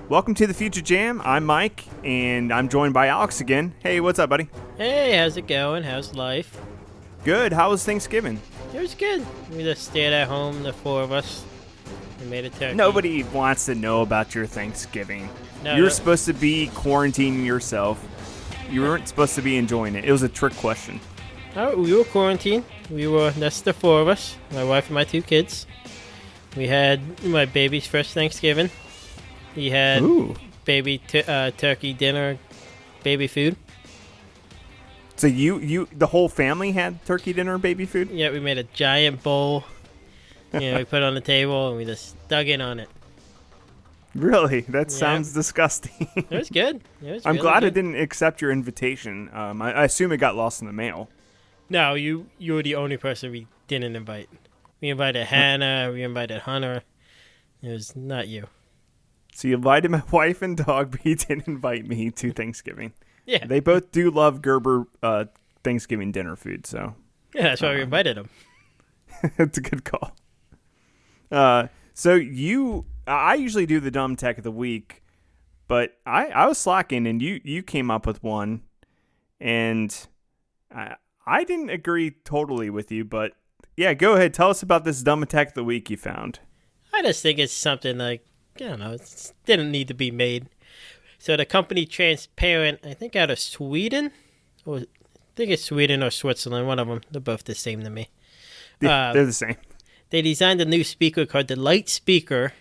Welcome to the Future Jam. I'm Mike, and I'm joined by Alex again. Hey, what's up, buddy? Hey, how's it going? How's life? Good. How was Thanksgiving? It was good. We just stayed at home, the four of us. We made a turkey. Nobody wants to know about your Thanksgiving. No, You're no. supposed to be quarantining yourself. You weren't supposed to be enjoying it. It was a trick question. Oh, we were quarantined. That's the four of us, my wife and my two kids. We had my baby's first Thanksgiving. He had baby turkey dinner, baby food. So the whole family had turkey dinner and baby food? Yeah, we made a giant bowl. We put it on the table and we just dug in on it. Really? That sounds disgusting. It was good. I'm glad I didn't accept your invitation. I assume it got lost in the mail. No, you were the only person we didn't invite. We invited Hannah. We invited Hunter. It was not you. So you invited my wife and dog, but you didn't invite me to Thanksgiving. Yeah. They both do love Gerber Thanksgiving dinner food, so. Yeah, that's why we invited them. It's a good call. I usually do the dumb tech of the week, but I was slacking, and you came up with one, and I didn't agree totally with you, but yeah, go ahead. Tell us about this dumb tech of the week you found. I just think it's something like, I don't know, it didn't need to be made. So the company Transparent, I think out of Sweden, I think it's Sweden or Switzerland, one of them. They're both the same to me. They're the same. They designed a new speaker called the Light Speaker,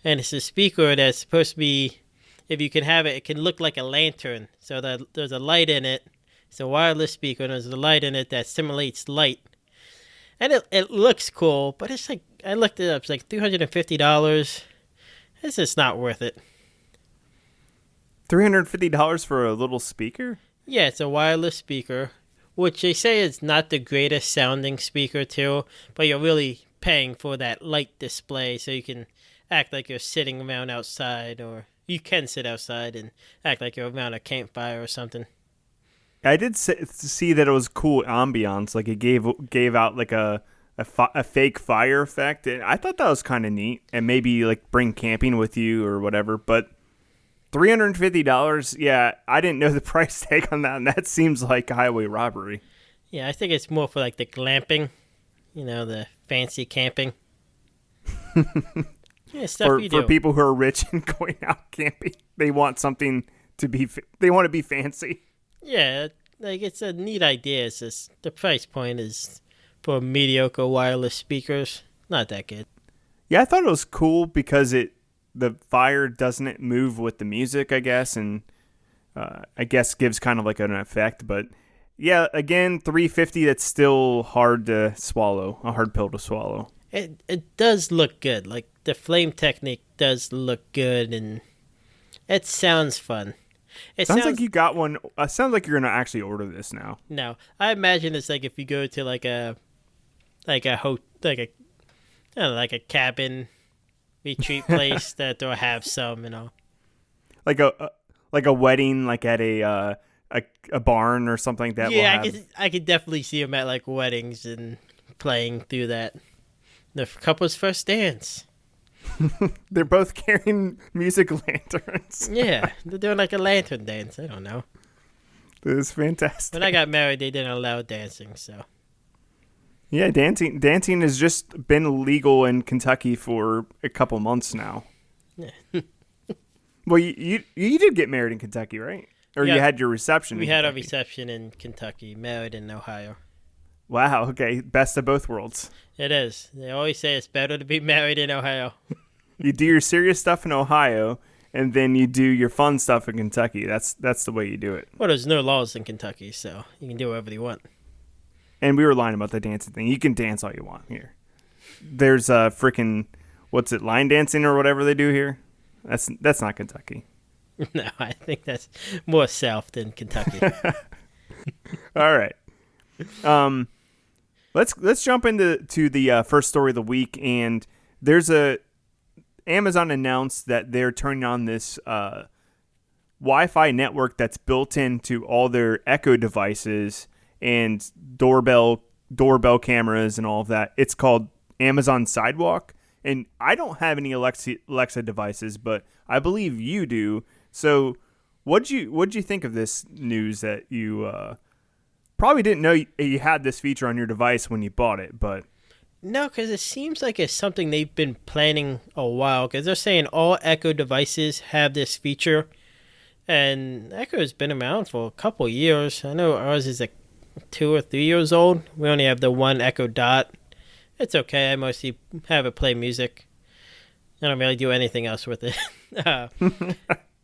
and it's a speaker that's supposed to be, if you can have it, it can look like a lantern. So that there's a light in it. It's a wireless speaker, and there's a light in it that simulates light. And it looks cool, but it's like, I looked it up, it's like $350. It's just not worth it. $350 for a little speaker? Yeah, it's a wireless speaker, which they say is not the greatest sounding speaker too, but you're really paying for that light display so you can act like you're sitting around outside, or you can sit outside and act like you're around a campfire or something. I did see that it was cool ambiance, like it gave out like a fake fire effect. And I thought that was kind of neat, and maybe like bring camping with you or whatever. But $350, yeah, I didn't know the price tag on that, and that seems like highway robbery. Yeah, I think it's more for like the glamping, the fancy camping. Yeah, stuff for people who are rich and going out camping, they want something they want to be fancy. Yeah, like it's a neat idea. It's just the price point is for mediocre wireless speakers, not that good. Yeah, I thought it was cool because the fire doesn't move with the music, I guess, and I guess gives kind of like an effect. But yeah, again, $350. That's still hard to swallow, a hard pill to swallow. It does look good. Like the flame technique does look good, and it sounds fun. It sounds like you got one. Sounds like you're gonna actually order this now. No, I imagine it's like if you go to like a cabin retreat place that they'll have some, like a wedding, like at a barn or something like that. Yeah, I could definitely see them at like weddings and playing through that. The couple's first dance. They're both carrying music lanterns. Yeah, they're doing like a lantern dance. I don't know. This is fantastic. When I got married, they didn't allow dancing, so. Yeah, dancing has just been illegal in Kentucky for a couple months now. Yeah. Well, you did get married in Kentucky, right? Or yeah, you had your reception in We Kentucky. had a reception in Kentucky, married in Ohio. Wow, okay. Best of both worlds. It is. They always say it's better to be married in Ohio. You do your serious stuff in Ohio, and then you do your fun stuff in Kentucky. That's the way you do it. Well, there's no laws in Kentucky, so you can do whatever you want. And we were lying about the dancing thing. You can dance all you want here. There's freaking, what's it, line dancing or whatever they do here? That's not Kentucky. No, I think that's more south than Kentucky. All right. Let's jump into the first story of the week, and there's Amazon announced that they're turning on this Wi-Fi network that's built into all their Echo devices and doorbell cameras and all of that. It's called Amazon Sidewalk, And I don't have any Alexa devices, but I believe you do. So what'd you think of this news that you probably didn't know you had this feature on your device when you bought it, but No, because it seems like it's something they've been planning a while. Because they're saying all Echo devices have this feature, and Echo has been around for a couple years. I know ours is like 2 or 3 years old. We only have the one Echo Dot. It's okay. I mostly have it play music. I don't really do anything else with it.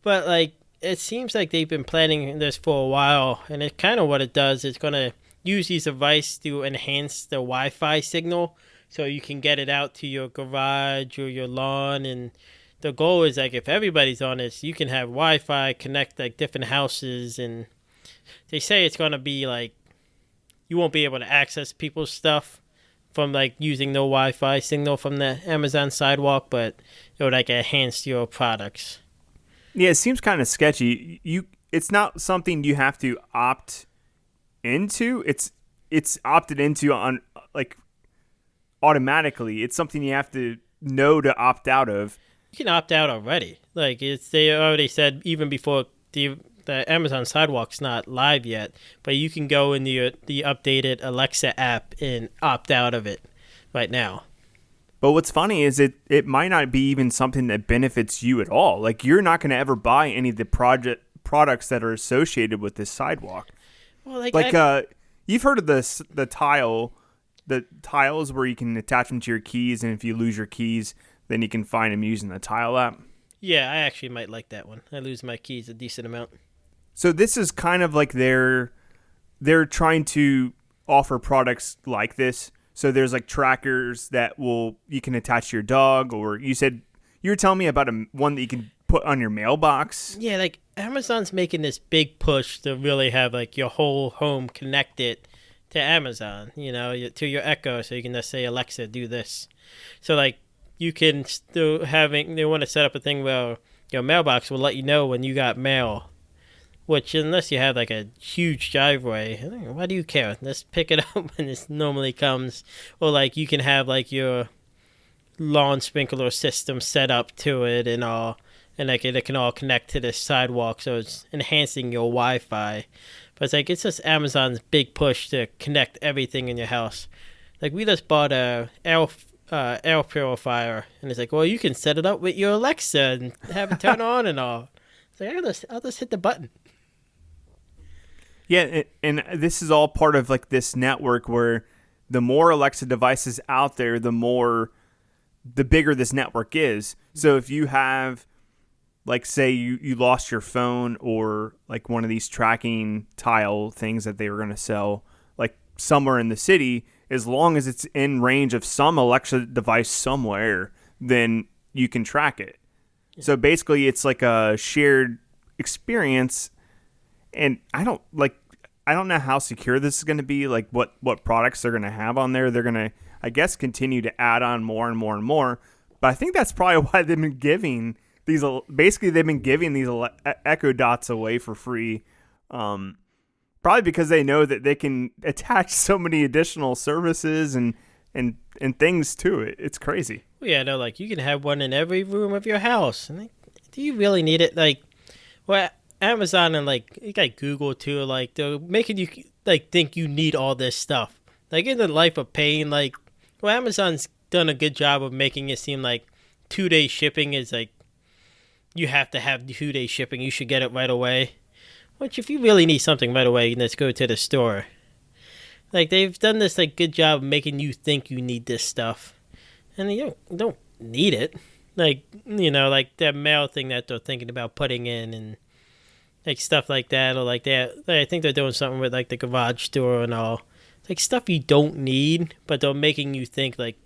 But like, it seems like they've been planning this for a while, and it kind of what it does. It's gonna use these devices to enhance the Wi-Fi signal, so you can get it out to your garage or your lawn. And the goal is like if everybody's on this, you can have Wi-Fi connect like different houses. And they say it's gonna be like you won't be able to access people's stuff from like using no Wi-Fi signal from the Amazon Sidewalk, but it would like enhance your products. yeah, it seems kind of sketchy. It's not something you have to opt into. It's opted into on like automatically. It's something you have to know to opt out of. You can opt out already. Like they already said even before the Amazon Sidewalk's not live yet, but you can go in the updated Alexa app and opt out of it right now. But what's funny is it might not be even something that benefits you at all. Like you're not going to ever buy any of the products that are associated with this Sidewalk. Well, You've heard of the tiles where you can attach them to your keys, and if you lose your keys, then you can find them using the tile app. Yeah, I actually might like that one. I lose my keys a decent amount. So this is kind of like they're trying to offer products like this. So there's like trackers that you can attach to your dog, or you were telling me about one that you can put on your mailbox. Yeah, like Amazon's making this big push to really have like your whole home connected to Amazon, to your Echo, so you can just say, Alexa, do this. So like you can still they want to set up a thing where your mailbox will let you know when you got mail, which unless you have like a huge driveway, why do you care? Just pick it up when it normally comes. Or like you can have like your lawn sprinkler system set up to it and all, and like it can all connect to the Sidewalk, so it's enhancing your Wi-Fi. But it's just Amazon's big push to connect everything in your house. Like we just bought a air purifier, and it's like, well, you can set it up with your Alexa and have it turn on and all. It's like I'll just hit the button. Yeah, and this is all part of like this network where the more Alexa devices out there, the bigger this network is. So if you have, like, say you lost your phone, or like one of these tracking tile things that they were going to sell, like somewhere in the city, as long as it's in range of some Alexa device somewhere, then you can track it. Yeah. So basically it's like a shared experience. And I don't know how secure this is going to be, like what products they're going to have on there. They're going to, I guess, continue to add on more and more and more. But I think that's probably why they've been giving these Echo Dots away for free. Probably because they know that they can attach so many additional services and things to it. It's crazy. Well, yeah, no, like you can have one in every room of your house. And do you really need it? Like, well, Amazon and like Google too, like they're making you like think you need all this stuff. Like in the life of pain, like, well, Amazon's done a good job of making it seem like 2-day shipping is like you have to have 2-day shipping. You should get it right away. Which, if you really need something right away, you can just go to the store. Like they've done this like good job of making you think you need this stuff, and you don't need it. Like like that mail thing that they're thinking about putting in and like stuff like that, or like that. I think they're doing something with like the garage door and all. It's like stuff you don't need, but they're making you think like,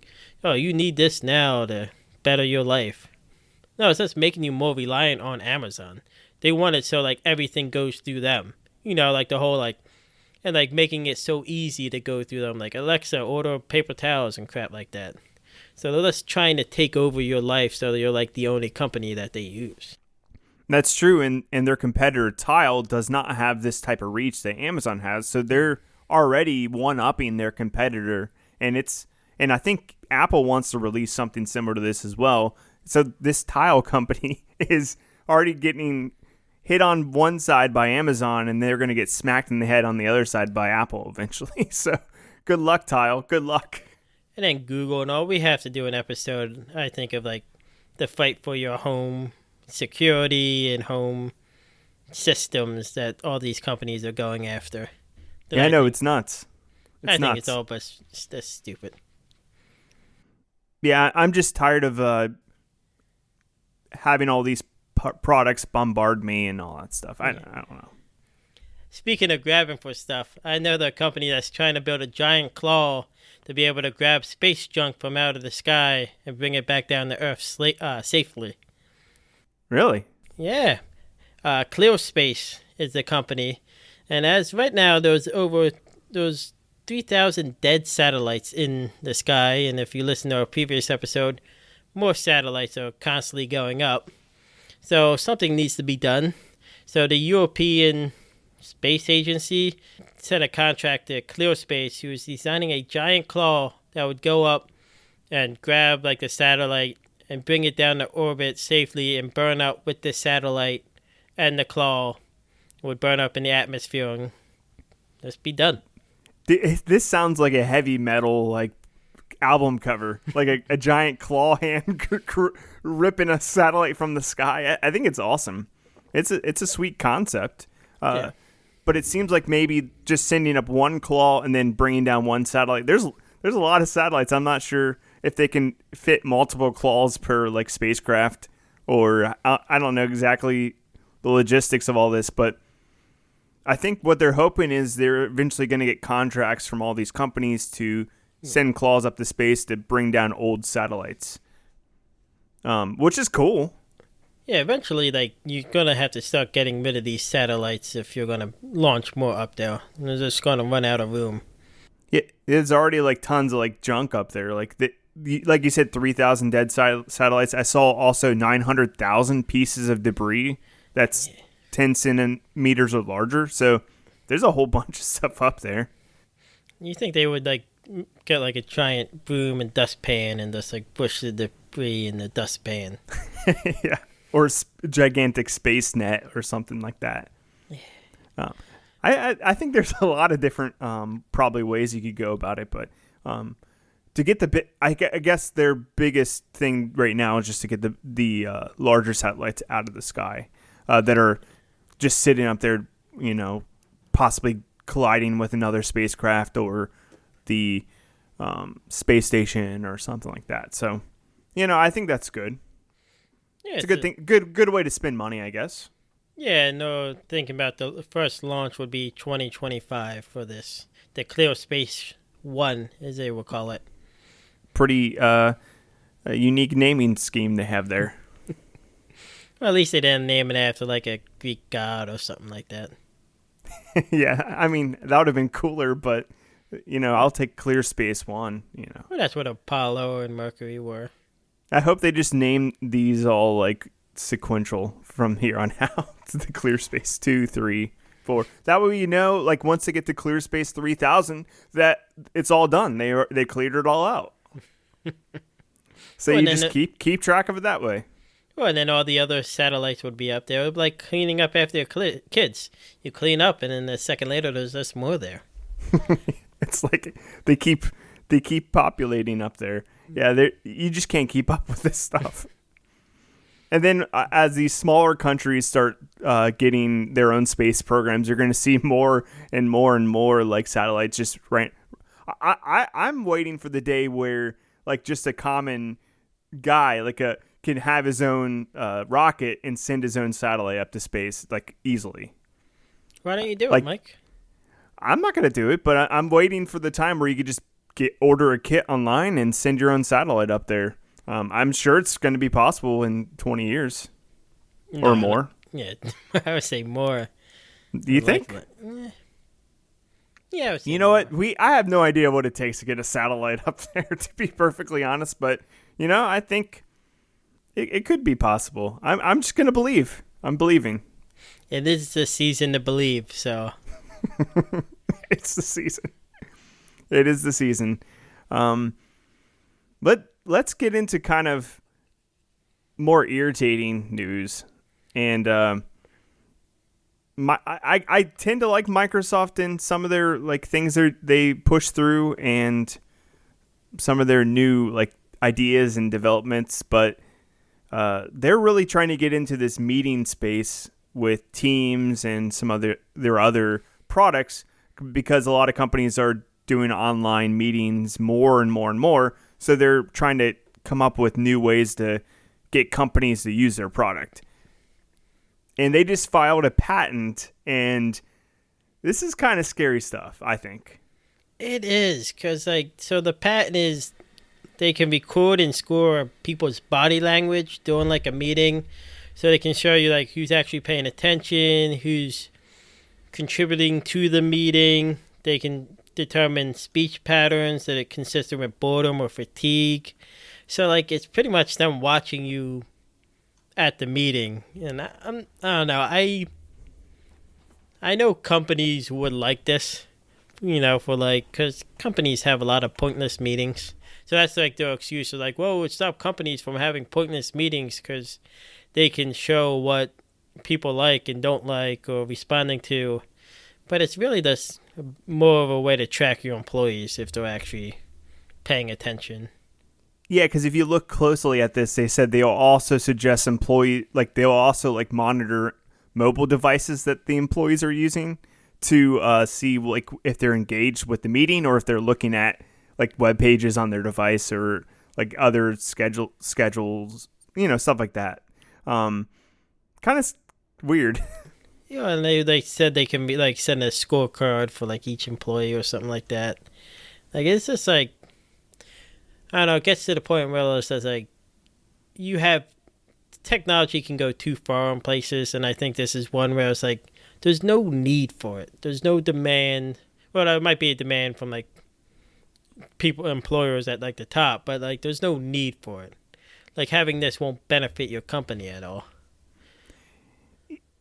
oh, you need this now to better your life. No, it's just making you more reliant on Amazon. They want it so like everything goes through them. Like the whole like, and like making it so easy to go through them. Like Alexa, order paper towels and crap like that. So they're just trying to take over your life so that you're like the only company that they use. That's true, and their competitor Tile does not have this type of reach that Amazon has, so they're already one-upping their competitor, and And I think Apple wants to release something similar to this as well. So this tile company is already getting hit on one side by Amazon, and they're going to get smacked in the head on the other side by Apple eventually. So good luck, Tile. Good luck. And then Google and all. We have to do an episode, I think, of like the fight for your home security and home systems that all these companies are going after. Yeah, I know, it's nuts. I think it's all but that's stupid. Yeah, I'm just tired of having all these products bombard me and all that stuff. I don't know. Speaking of grabbing for stuff, I know the company that's trying to build a giant claw to be able to grab space junk from out of the sky and bring it back down to Earth safely. Really? Yeah. Clear Space is the company. And as right now, there's 3,000 dead satellites in the sky. And if you listen to our previous episode, more satellites are constantly going up. So something needs to be done. So the European Space Agency sent a contract to Clear Space, who was designing a giant claw that would go up and grab like the satellite and bring it down to orbit safely and burn up with the satellite, and the claw would burn up in the atmosphere and just be done. This sounds like a heavy metal like album cover, like a giant claw hand ripping a satellite from the sky. I think it's awesome. It's a sweet concept. Yeah. But it seems like maybe just sending up one claw and then bringing down one satellite. There's a lot of satellites. I'm not sure if they can fit multiple claws per like spacecraft, or I don't know exactly the logistics of all this, but I think what they're hoping is they're eventually going to get contracts from all these companies to send claws up to space to bring down old satellites, which is cool. Yeah, eventually, like, you're going to have to start getting rid of these satellites if you're going to launch more up there. They're just going to run out of room. Yeah, there's already, like, tons of, like, junk up there. Like you said, 3,000 dead satellites. I saw also 900,000 pieces of debris that's 10 centimeters or larger. So there's a whole bunch of stuff up there. You think they would, like, get, like, a giant broom and dustpan and just, like, push the debris in the dustpan? Yeah. Or a gigantic space net or something like that. I think there's a lot of different probably ways you could go about it, but to get I guess their biggest thing right now is just to get the larger satellites out of the sky that are just sitting up there, possibly colliding with another spacecraft or the space station or something like that. So, I think that's good. Yeah, it's a good thing. Good way to spend money, I guess. Yeah, no, thinking about the first launch would be 2025 for this. The Clear Space 1, as they will call it. Pretty a unique naming scheme they have there. Well, at least they didn't name it after like a Greek god or something like that. Yeah, I mean, that would have been cooler, but, I'll take Clear Space 1, Well, that's what Apollo and Mercury were. I hope they just name these all like sequential from here on out. The Clear Space 2, 3, 4. That way, like once they get to Clear Space 3000, that it's all done. They cleared it all out. So you just keep track of it that way. Well, and then all the other satellites would be up there. It would be like cleaning up after your kids. You clean up, and then a second later, there's just more there. It's like they keep populating up there. Yeah, you just can't keep up with this stuff. And then as these smaller countries start getting their own space programs, you're going to see more and more and more like satellites just right. I'm waiting for the day where like just a common guy can have his own rocket and send his own satellite up to space like easily. Why don't you do it, Mike? I'm not going to do it, but I'm waiting for the time where you could just order a kit online and send your own satellite up there. I'm sure it's going to be possible in 20 years or more. Yeah, I would say more. Do you think? Yeah. You know what? I have no idea what it takes to get a satellite up there, to be perfectly honest. But, I think it could be possible. I'm just going to believe. I'm believing. It is the season to believe, so. It's the season. It is the season. let's get into kind of more irritating news. And I tend to like Microsoft and some of their like things they push through and some of their new like ideas and developments, but they're really trying to get into this meeting space with Teams and some other their other products because a lot of companies are doing online meetings more and more and more. So they're trying to come up with new ways to get companies to use their product. And they just filed a patent, and this is kind of scary stuff, I think. It is, because, like, so the patent is they can record and score people's body language during, like, a meeting. So they can show you, like, who's actually paying attention, who's contributing to the meeting. They can determine speech patterns that are consistent with boredom or fatigue. So, like, it's pretty much them watching you at the meeting. And I don't know. I know companies would like this, for like, because companies have a lot of pointless meetings. So that's like their excuse of like, well, it would stop companies from having pointless meetings because they can show what people like and don't like or responding to. But it's really just more of a way to track your employees if they're actually paying attention. Yeah, because if you look closely at this, they said they'll also suggest they'll also like monitor mobile devices that the employees are using to see like if they're engaged with the meeting or if they're looking at like web pages on their device or like other schedules, stuff like that. Kind of weird. Yeah, and they said they can be like send a scorecard for like each employee or something like that. Like it's just like, I don't know, it gets to the point where it says like you have technology can go too far in places, and I think this is one where it's like there's no need for it. There's no demand. Well, there might be a demand from like employers at like the top, but like there's no need for it. Like having this won't benefit your company at all.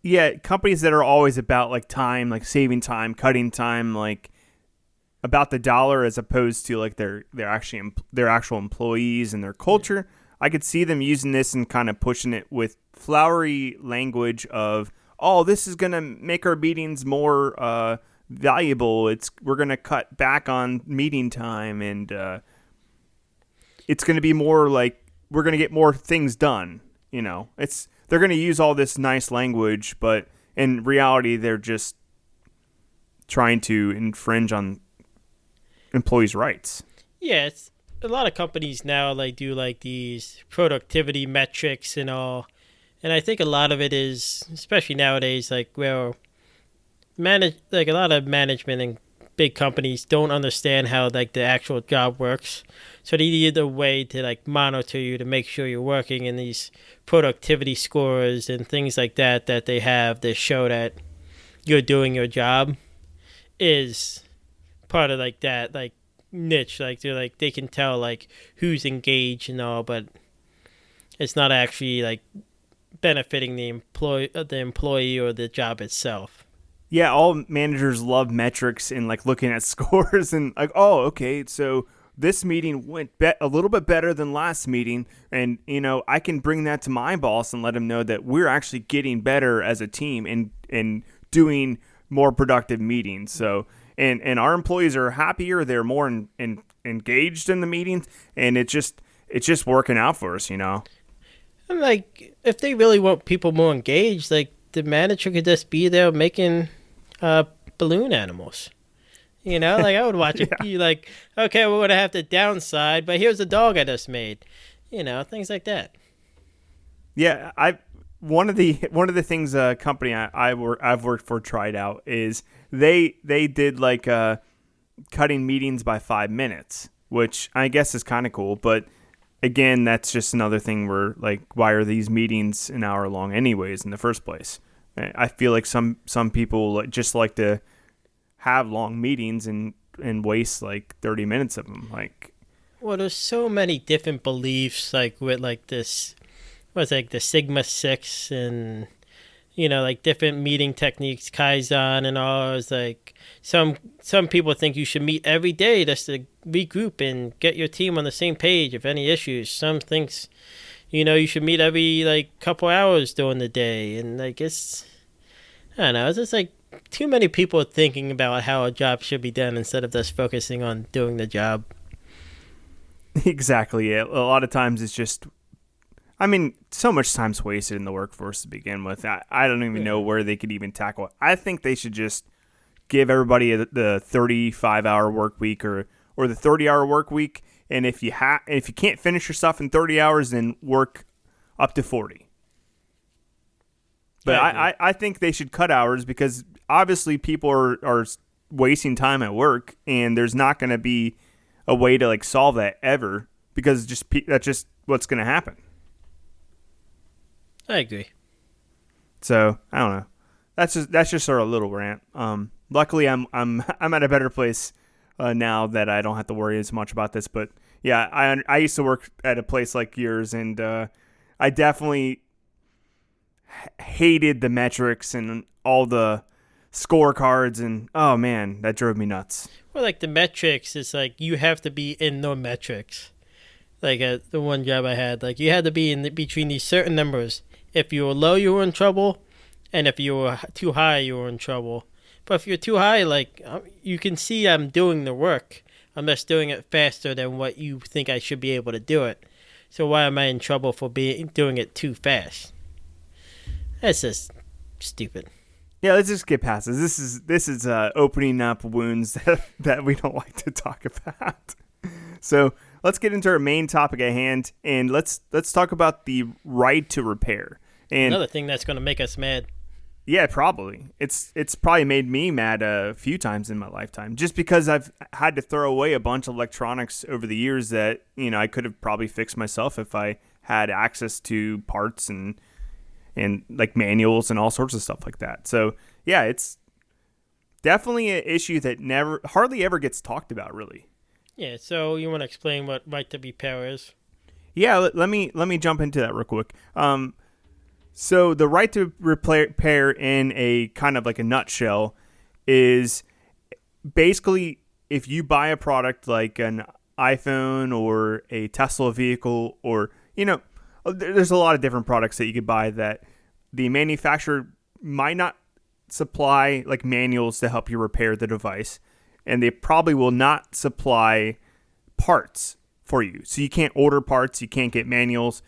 Yeah, companies that are always about like time, like saving time, cutting time, like about the dollar as opposed to like their actual employees and their culture. I could see them using this and kind of pushing it with flowery language of, oh, this is going to make our meetings more valuable. We're going to cut back on meeting time, and it's going to be more like we're going to get more things done. They're going to use all this nice language, but in reality, they're just trying to infringe on employees' rights. Yeah, it's a lot of companies now like do like these productivity metrics and all, and I think a lot of it is, especially nowadays, like where like a lot of management and big companies don't understand how like the actual job works, so they need a way to like monitor you to make sure you're working, in these productivity scores and things like that they have to show that you're doing your job is part of like that like niche. Like they can tell like who's engaged and all, but it's not actually like benefiting the employee or the job itself. Yeah, all managers love metrics and like looking at scores and like, oh, okay, so this meeting went a little bit better than last meeting, and I can bring that to my boss and let him know that we're actually getting better as a team and doing more productive meetings. So and our employees are happier, they're more engaged in the meetings, and it's just working out for us. And like if they really want people more engaged, like the manager could just be there making balloon animals. Like I would watch it. Yeah. Be like, okay, we're gonna have to downside, but here's a dog I just made. Things like that. Yeah, one of the things a company I've worked for tried out is they did like cutting meetings by 5 minutes, which I guess is kind of cool. But again, that's just another thing where like, why are these meetings an hour long anyways in the first place? I feel like some people just like to have long meetings and waste like 30 minutes of them. Like, well, there's so many different beliefs like with like this, what's like the Sigma 6 and like different meeting techniques, Kaizen and all. It's like some people think you should meet every day just to regroup and get your team on the same page if any issues. Some things, you should meet every like couple hours during the day, and like I don't know, it's just like too many people thinking about how a job should be done instead of just focusing on doing the job. Exactly. A lot of times it's just, I mean, so much time's wasted in the workforce to begin with. I don't even know where they could even tackle it. I think they should just give everybody the 35-hour work week or the 30-hour work week, and if you can't finish your stuff in 30 hours, then work up to 40. But I think they should cut hours because obviously people are wasting time at work, and there's not going to be a way to like solve that ever because that's just what's going to happen. I agree. So I don't know. That's just sort of a little rant. Luckily, I'm at a better place now that I don't have to worry as much about this. But yeah, I used to work at a place like yours, and I definitely hated the metrics and all the scorecards, and oh man, that drove me nuts. Well, like the metrics, it's like you have to be in the metrics. Like the one job I had, like you had to be in between these certain numbers. If you were low, you were in trouble, and if you were too high, you were in trouble. But if you're too high, like you can see I'm doing the work. I'm just doing it faster than what you think I should be able to do it. So why am I in trouble for doing it too fast? That's just stupid. Yeah, let's just get past this. This is opening up wounds that we don't like to talk about. So let's get into our main topic at hand, and let's talk about the right to repair. And another thing that's going to make us mad. Yeah, probably. It's probably made me mad a few times in my lifetime, just because I've had to throw away a bunch of electronics over the years that I could have probably fixed myself if I had access to parts and like manuals and all sorts of stuff like that. So yeah, it's definitely an issue that hardly ever gets talked about, really. Yeah. So you want to explain what right to repair is? Yeah. Let me jump into that real quick. So the right to repair in a kind of like a nutshell is basically if you buy a product like an iPhone or a Tesla vehicle or, there's a lot of different products that you could buy that the manufacturer might not supply like manuals to help you repair the device, and they probably will not supply parts for you. So you can't order parts, you can't get manuals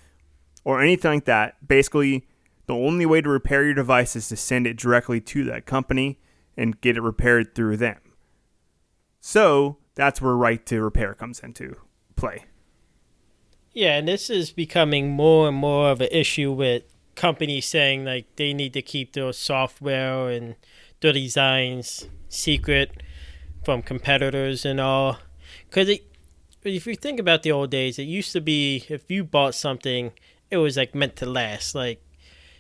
or anything like that. Basically, the only way to repair your device is to send it directly to that company and get it repaired through them. So that's where right to repair comes into play. Yeah, and this is becoming more and more of an issue with companies saying like they need to keep their software and their designs secret from competitors and all. Because if you think about the old days, it used to be if you bought something, it was like meant to last. Like,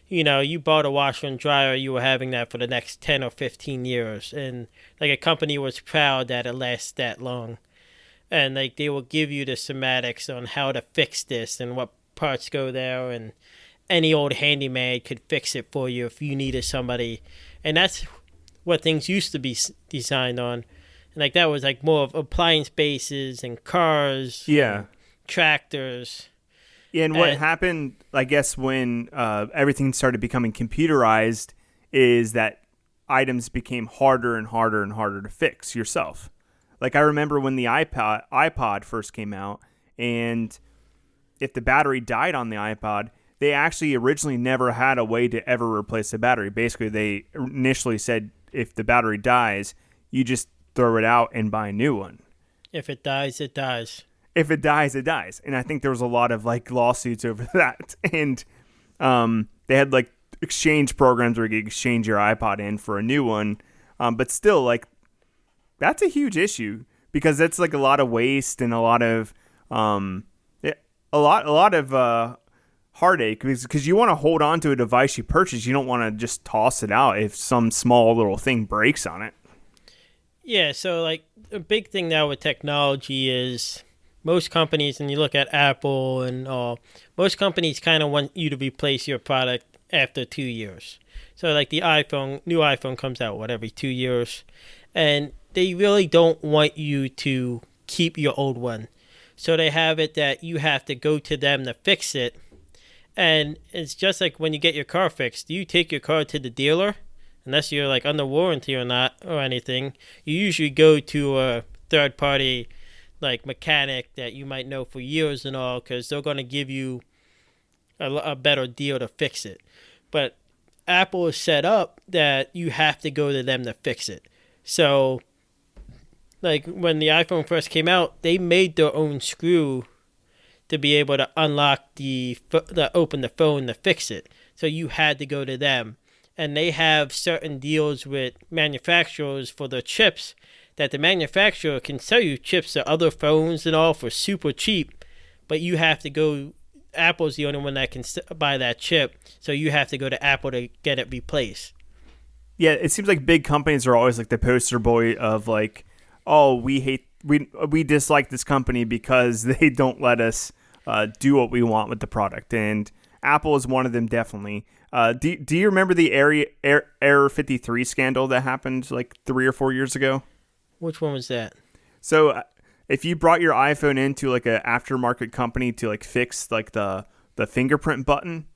you bought a washer and dryer, you were having that for the next 10 or 15 years. And like a company was proud that it lasts that long. And like they will give you the schematics on how to fix this and what parts go there. And any old handyman could fix it for you if you needed somebody. And that's what things used to be designed on. And like that was like more of appliance bases and cars. Yeah. And tractors. Yeah, and what happened, I guess, when everything started becoming computerized is that items became harder and harder and harder to fix yourself. Like I remember when the iPod first came out, and if the battery died on the iPod, they actually originally never had a way to ever replace the battery. Basically, they initially said if the battery dies, you just throw it out and buy a new one. If it dies, it dies. If it dies, it dies. And I think there was a lot of like lawsuits over that. And they had like exchange programs where you could exchange your iPod in for a new one. But still, like, that's a huge issue because that's like a lot of waste and a lot of heartache because you want to hold on to a device you purchase. You don't want to just toss it out if some small little thing breaks on it. Yeah, so like a big thing now with technology is most companies, and you look at Apple and all, most companies kind of want you to replace your product after 2 years. So like the new iPhone comes out, every 2 years. And they really don't want you to keep your old one. So they have it that you have to go to them to fix it. And it's just like when you get your car fixed, you take your car to the dealer, unless you're like under warranty or not or anything. You usually go to a third party like mechanic that you might know for years and all, because they're going to give you a better deal to fix it. But Apple is set up that you have to go to them to fix it. So like when the iPhone first came out, they made their own screw to be able to unlock open the phone to fix it. So you had to go to them. And they have certain deals with manufacturers for the chips that the manufacturer can sell you chips to other phones and all for super cheap, but you have to go. Apple's the only one that can buy that chip, so you have to go to Apple to get it replaced. Yeah, it seems like big companies are always like the poster boy of like, oh, we dislike this company because they don't let us do what we want with the product, and Apple is one of them, definitely. Do you remember the Error 53 scandal that happened like 3 or 4 years ago? Which one was that? So if you brought your iPhone into like an aftermarket company to like fix like the fingerprint button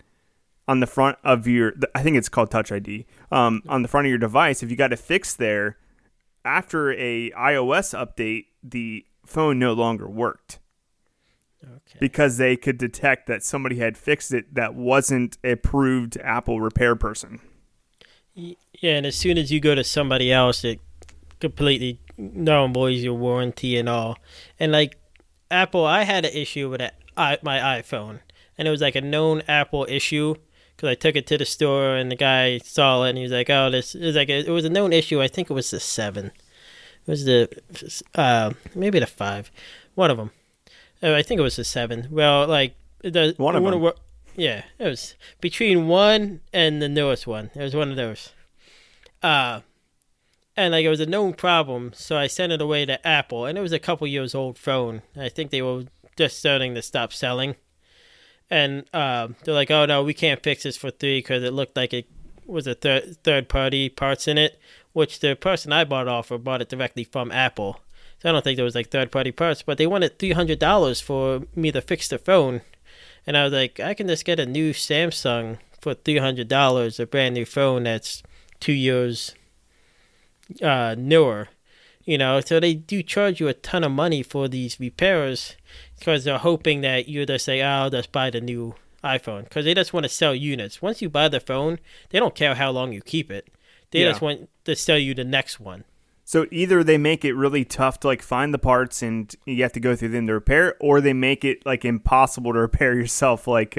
on the front of I think it's called Touch ID, on the front of your device, if you got it fixed there, after a iOS update, the phone no longer worked. Okay. Because they could detect that somebody had fixed it that wasn't a approved Apple repair person. Yeah, and as soon as you go to somebody else, it completely nullifies your warranty and all. And like Apple, I had an issue with my iPhone, and it was like a known Apple issue because I took it to the store and the guy saw it and he was like, "Oh, this is like it was a known issue." I think it was the 7. It was the maybe the 5, one of them. I think it was the 7. Well, like one of them. Yeah, it was between 1 and the newest one. It was one of those. And like it was a known problem, so I sent it away to Apple, and it was a couple years old phone. I think they were just starting to stop selling, and they're like, "Oh no, we can't fix this for $3 because it looked like it was a third party parts in it," which the person I bought off of bought it directly from Apple. So I don't think there was like third party parts, but they wanted $300 for me to fix the phone, and I was like, I can just get a new Samsung for $300, a brand new phone that's 2 years newer, so they do charge you a ton of money for these repairs because they're hoping that you just say, "Oh, I'll just buy the new iPhone," because they just want to sell units. Once you buy the phone, they don't care how long you keep it. They just want to sell you the next one. So either they make it really tough to like find the parts and you have to go through them to repair, or they make it like impossible to repair yourself. Like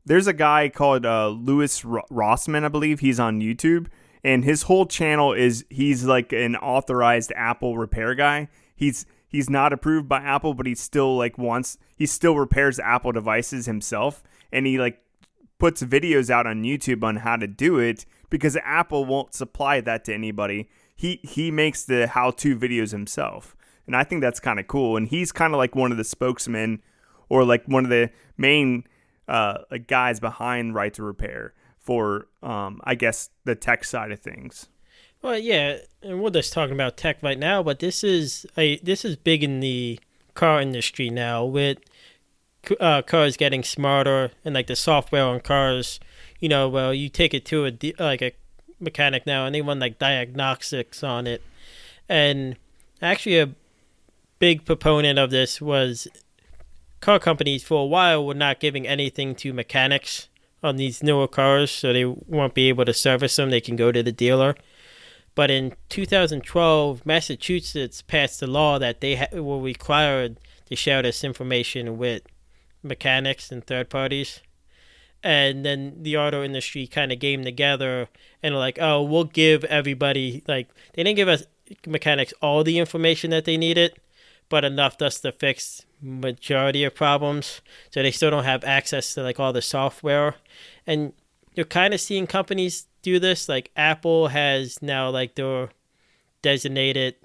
there's a guy called Louis Rossman, I believe. He's on YouTube. And his whole channel he's like an authorized Apple repair guy. He's not approved by Apple, but he still repairs Apple devices himself. And he like puts videos out on YouTube on how to do it because Apple won't supply that to anybody. He makes the how-to videos himself. And I think that's kind of cool. And he's kind of like one of the spokesmen or like one of the main like guys behind Right to Repair for, I guess, the tech side of things. Well, yeah, and we're just talking about tech right now, but this is big in the car industry now with cars getting smarter and like the software on cars. Well, you take it to a mechanic now and they run like diagnostics on it. And actually a big proponent of this was car companies for a while were not giving anything to mechanics on these newer cars, so they won't be able to service them. They can go to the dealer. But in 2012, Massachusetts passed a law that they were required to share this information with mechanics and third parties. And then the auto industry kind of came together and were like, "Oh, we'll give everybody," like, they didn't give us mechanics all the information that they needed, but enough just to fix majority of problems. So they still don't have access to like all the software. And you're kind of seeing companies do this. Like Apple has now like their designated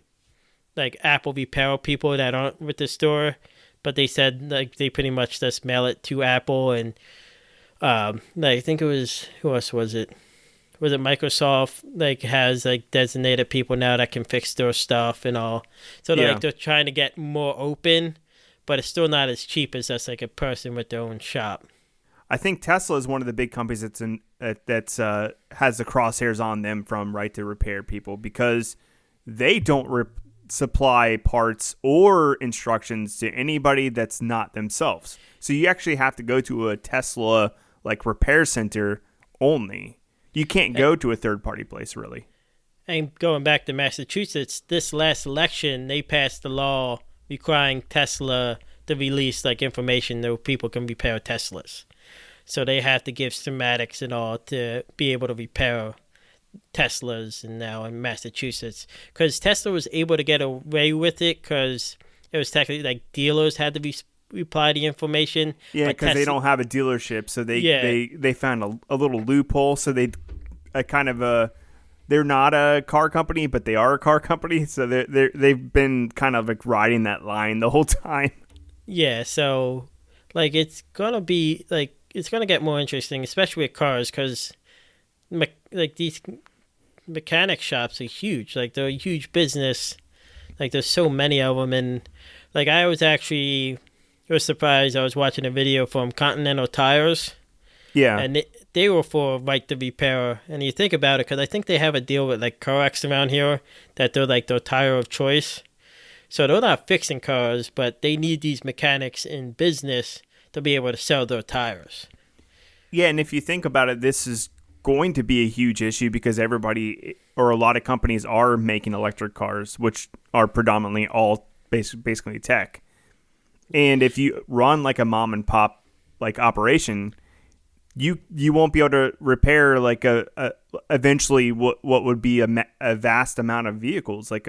like Apple repair people that aren't with the store, but they said like they pretty much just mail it to Apple. And I think it was, who else was it? was it Microsoft like has like designated people now that can fix their stuff and all. So Yeah. like they're trying to get more open, but it's still not as cheap as just like a person with their own shop. I think Tesla is one of the big companies that's has the crosshairs on them from right to repair people, because they don't supply parts or instructions to anybody that's not themselves. So you actually have to go to a Tesla like repair center only. You can't go to a third party place really. And going back to Massachusetts, this last election they passed a law requiring Tesla to release like information that people can repair Teslas. So they have to give schematics and all to be able to repair Teslas and now in Massachusetts. Because Tesla was able to get away with it because it was technically like dealers had to reply the information. Yeah, because they don't have a dealership, so they found a little loophole. So they kind of they're not a car company, but they are a car company. So they've been kind of like riding that line the whole time. Yeah, so like it's gonna get more interesting, especially with cars, because like these mechanic shops are huge. Like they're a huge business. Like there's so many of them, and like I was surprised. I was watching a video from Continental Tires. Yeah, and they were for right to repair. And you think about it, because I think they have a deal with like CarX around here that they're like their tire of choice. So they're not fixing cars, but they need these mechanics in business to be able to sell their tires. Yeah, and if you think about it, this is going to be a huge issue because everybody or a lot of companies are making electric cars, which are predominantly all basically tech. And if you run like a mom and pop like operation, you won't be able to repair like eventually what would be a vast amount of vehicles, like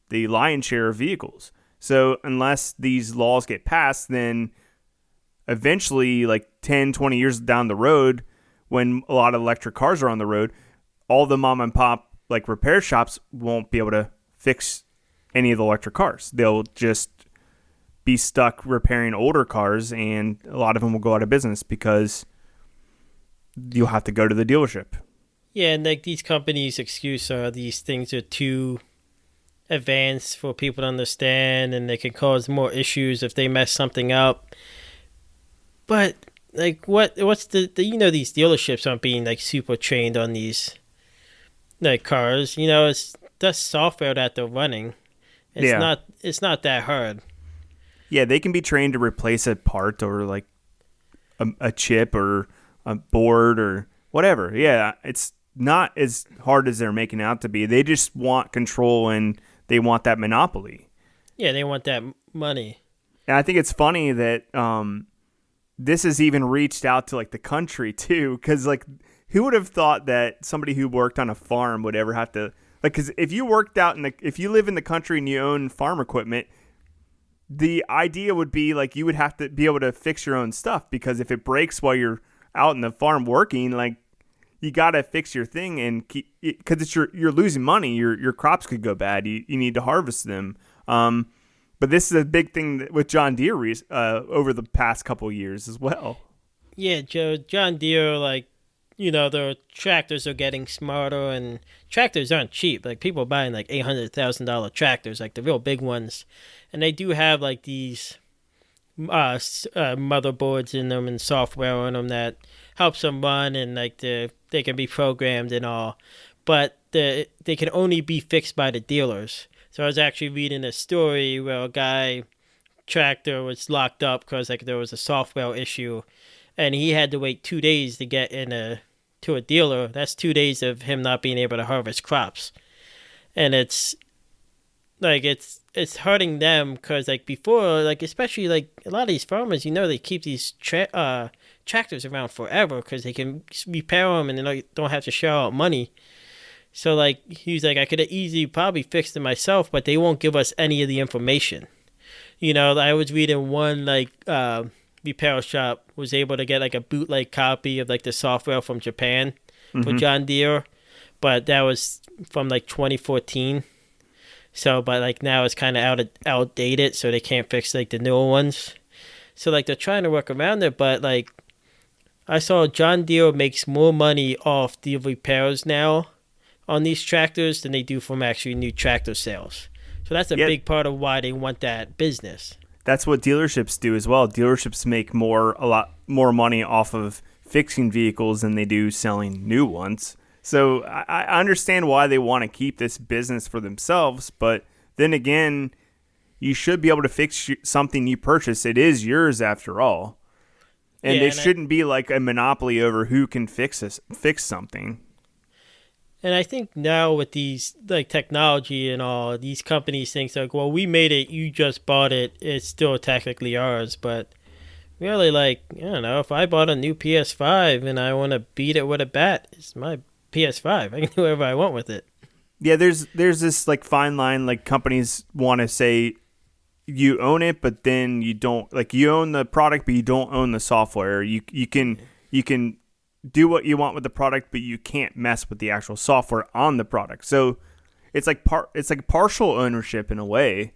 the lion's share of vehicles. So unless these laws get passed, then eventually like 10, 20 years down the road, when a lot of electric cars are on the road, all the mom and pop like repair shops won't be able to fix any of the electric cars. They'll just be stuck repairing older cars, and a lot of them will go out of business because you'll have to go to the dealership. Yeah, and like these companies' excuse are these things are too advanced for people to understand, and they can cause more issues if they mess something up. But like, what's the these dealerships aren't being like super trained on these like cars. It's just software that they're running. It's not that hard. Yeah, they can be trained to replace a part or like a chip or a board or whatever. Yeah, it's not as hard as they're making out to be. They just want control and they want that monopoly. Yeah, they want that money. And I think it's funny that this has even reached out to like the country too, because like who would have thought that somebody who worked on a farm would ever have to like? Because if you worked out if you live in the country and you own farm equipment, the idea would be like you would have to be able to fix your own stuff, because if it breaks while you're out in the farm working, like you got to fix your thing and keep, because you're losing money. Your crops could go bad. You need to harvest them. But this is a big thing with John Deere over the past couple years as well. Yeah, John Deere, like, their tractors are getting smarter, and tractors aren't cheap. Like, people are buying like $800,000 tractors, like the real big ones. And they do have like these motherboards in them and software on them that helps them run, and like they can be programmed and all. But they can only be fixed by the dealers. So I was actually reading a story where a guy tractor was locked up because like there was a software issue, and he had to wait 2 days to get to a dealer. That's 2 days of him not being able to harvest crops, and it's hurting them because like before, like especially like a lot of these farmers, they keep these tractors around forever because they can repair them and they don't have to shell out money. So, like, he's like, I could have easily probably fixed it myself, but they won't give us any of the information. I was reading one, like, repair shop was able to get, like, a bootleg copy of, like, the software from Japan for John Deere, but that was from, like, 2014. So, but, like, now it's kind of outdated, so they can't fix, like, the newer ones. So, like, they're trying to work around it, but, like, I saw John Deere makes more money off the repairs now on these tractors than they do from actually new tractor sales. So that's a Yeah, big part of why they want that business. that's what dealerships do as well. Dealerships make a lot more money off of fixing vehicles than they do selling new ones. So I understand why they want to keep this business for themselves, but then again, you should be able to fix something you purchase. It is yours after all, and Yeah, they shouldn't be like a monopoly over who can fix something. and I think now with these like technology and all, these companies think like, well, we made it, you just bought it, it's still technically ours. But really, like, I don't know, if I bought a new PS5 and I want to beat it with a bat, it's my PS5. I can do whatever I want with it. Yeah, there's this like fine line. Like companies want to say you own it, but then you don't. Like you own the product, but you don't own the software. You can do what you want with the product, but you can't mess with the actual software on the product. So it's like partial ownership in a way.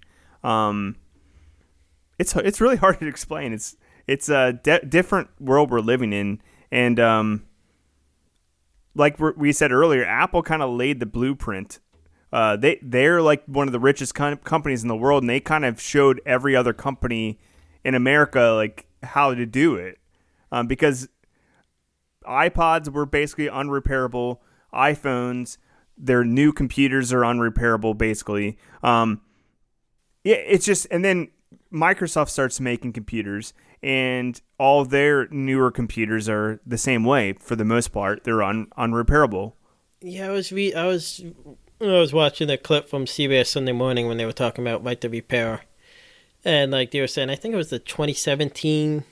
It's really hard to explain. It's a different world we're living in, and like we said earlier, Apple kind of laid the blueprint. They're like one of the richest companies in the world, and they kind of showed every other company in America like how to do it, because iPods were basically unrepairable. iPhones, their new computers are unrepairable, basically. Yeah, it's just, and then Microsoft starts making computers, and all their newer computers are the same way for the most part. They're unrepairable. Yeah, I was watching a clip from CBS Sunday Morning when they were talking about like the repair, and like they were saying, I think it was the 2017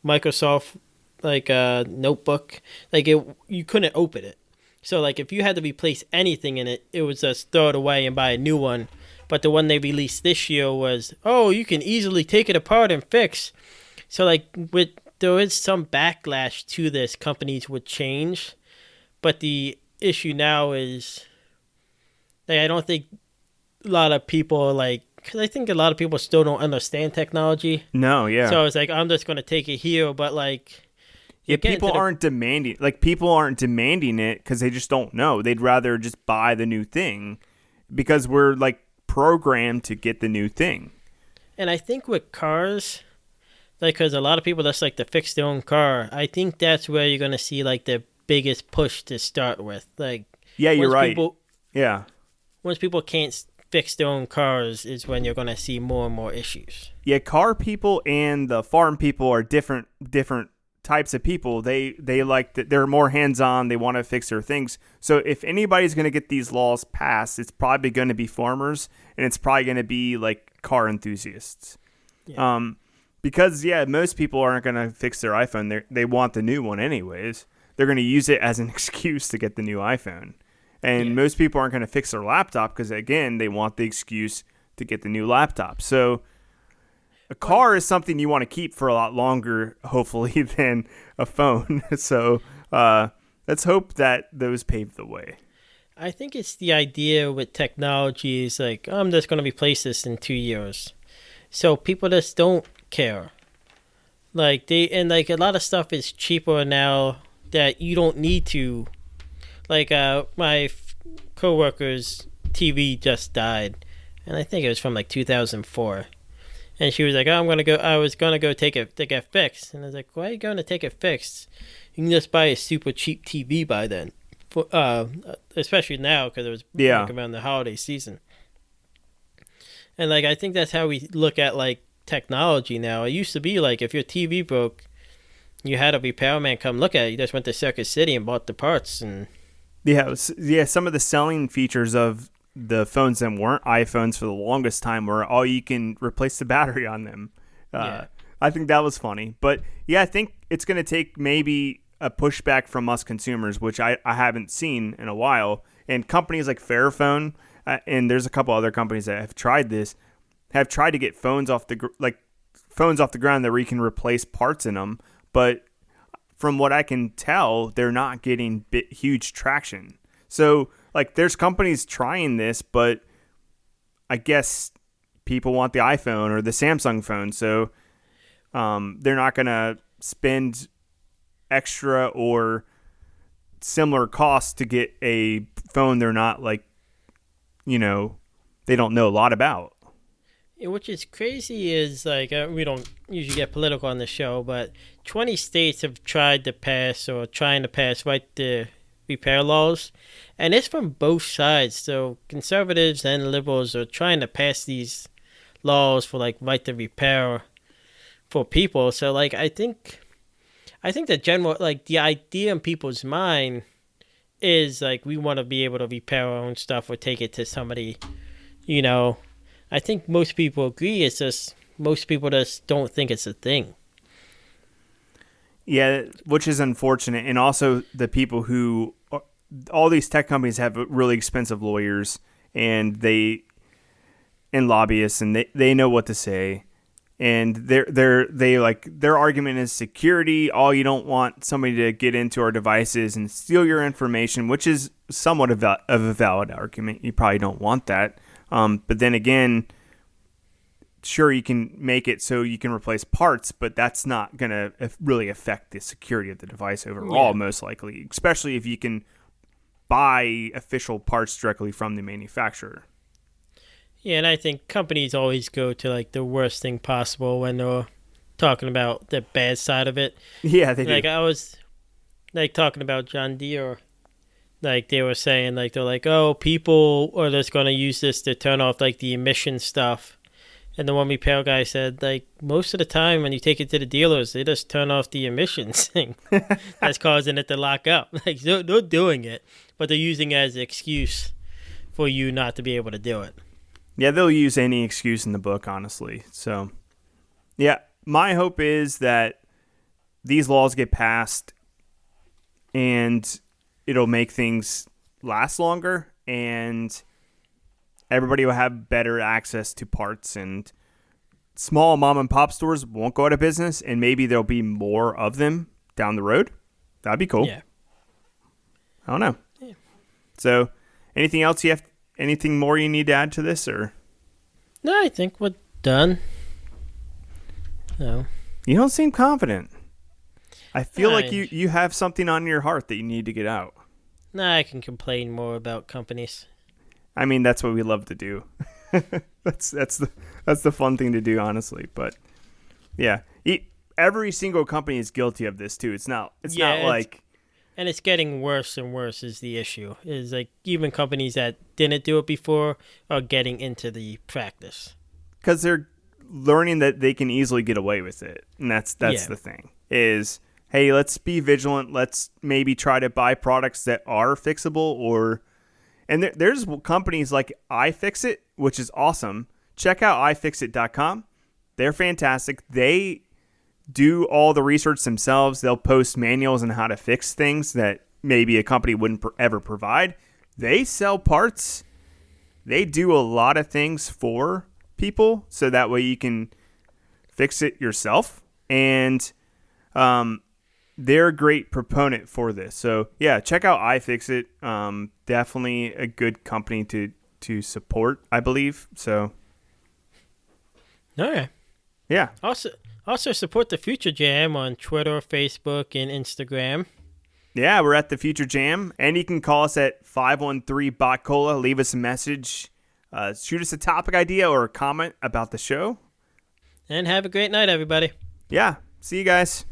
Microsoft like notebook, like you couldn't open it. So like if you had to replace anything in it, it was just throw it away and buy a new one. But the one they released this year was, oh, you can easily take it apart and fix. So like there is some backlash to this. Companies would change, but the issue now is like I don't think a lot of people because I think a lot of people still don't understand technology. No, yeah. So it's like I'm just gonna take it here, but like yeah, people aren't demanding it because they just don't know. They'd rather just buy the new thing because we're like programmed to get the new thing. And I think with cars, like, because a lot of people just like to fix their own car. I think that's where you're gonna see like the biggest push to start with. Like, yeah, you're right. Yeah, once people can't fix their own cars, is when you're gonna see more and more issues. Yeah, car people and the farm people are different types of people. They like that they're more hands-on. They want to fix their things. So if anybody's going to get these laws passed, it's probably going to be farmers, and it's probably going to be like car enthusiasts. Yeah. Because most people aren't going to fix their iPhone. They want the new one anyways. They're going to use it as an excuse to get the new iPhone. And most people aren't going to fix their laptop because again, they want the excuse to get the new laptop. So a car is something you want to keep for a lot longer, hopefully, than a phone. So let's hope that those pave the way. I think it's the idea with technology is like, I'm just going to replace this in 2 years. So people just don't care. Like a lot of stuff is cheaper now that you don't need to. Like my coworker's TV just died, and I think it was from like 2004. And she was like, "Oh, I was gonna go take it fixed." And I was like, "Why are you going to take it fixed? You can just buy a super cheap TV by then, especially now because it was like around the holiday season." And like I think that's how we look at like technology now. It used to be like if your TV broke, you had a repairman come look at it. You just went to Circuit City and bought the parts. And some of the selling features of the phones that weren't iPhones for the longest time were, you can replace the battery on them. I think that was funny. But yeah, I think it's going to take maybe a pushback from us consumers, which I haven't seen in a while. And companies like Fairphone, and there's a couple other companies that have tried this, have tried to get phones off the ground that where you can replace parts in them. But from what I can tell, they're not getting huge traction. So like there's companies trying this, but I guess people want the iPhone or the Samsung phone. So they're not going to spend extra or similar costs to get a phone they're not like, they don't know a lot about. Yeah, which is crazy is like we don't usually get political on the show, but 20 states have tried to pass or trying to pass right to repair laws, and it's from both sides. So conservatives and liberals are trying to pass these laws for like right to repair for people. So like I think the general like the idea in people's mind is like we want to be able to repair our own stuff or take it to somebody, you know. I think most people agree. It's just most people just don't think it's a thing. Yeah, which is unfortunate. And also the people who all these tech companies have really expensive lawyers and lobbyists, and they know what to say. And their argument is security. Oh, you don't want somebody to get into our devices and steal your information, which is somewhat of a valid argument. You probably don't want that. But then again, sure, you can make it so you can replace parts, but that's not going to really affect the security of the device overall, most likely, especially if you can buy official parts directly from the manufacturer. Yeah, and I think companies always go to like the worst thing possible when they're talking about the bad side of it. Yeah, they do. Like I was like talking about John Deere. Like they were saying, like they're like, oh, people are just gonna use this to turn off like the emission stuff. And the one repair guy said, like most of the time when you take it to the dealers, they just turn off the emissions thing that's causing it to lock up. Like they're doing it, but they're using it as an excuse for you not to be able to do it. Yeah, they'll use any excuse in the book, honestly. So, yeah, my hope is that these laws get passed and it'll make things last longer and everybody will have better access to parts, and small mom and pop stores won't go out of business, and maybe there'll be more of them down the road. That'd be cool. Yeah. I don't know. Yeah. So, anything more you need to add to this, or? No, I think we're done. No. You don't seem confident. I feel like you have something on your heart that you need to get out. Nah, I can complain more about companies. I mean, that's what we love to do. that's the fun thing to do, honestly. But yeah, every single company is guilty of this too. It's not like. And it's getting worse and worse is the issue. Is like even companies that didn't do it before are getting into the practice. Because they're learning that they can easily get away with it. And that's the thing. Is, hey, let's be vigilant. Let's maybe try to buy products that are fixable. And there's companies like iFixit, which is awesome. Check out ifixit.com. They're fantastic. They do all the research themselves. They'll post manuals on how to fix things that maybe a company wouldn't ever provide. They sell parts. They do a lot of things for people, so that way you can fix it yourself. And they're a great proponent for this. So yeah, check out iFixit. Definitely a good company to support, I believe. So okay. Yeah. Also support the Future Jam on Twitter, Facebook, and Instagram. Yeah, we're at the Future Jam, and you can call us at 513-BOT-COLA. Leave us a message. Shoot us a topic idea or a comment about the show. And have a great night, everybody. Yeah. See you guys.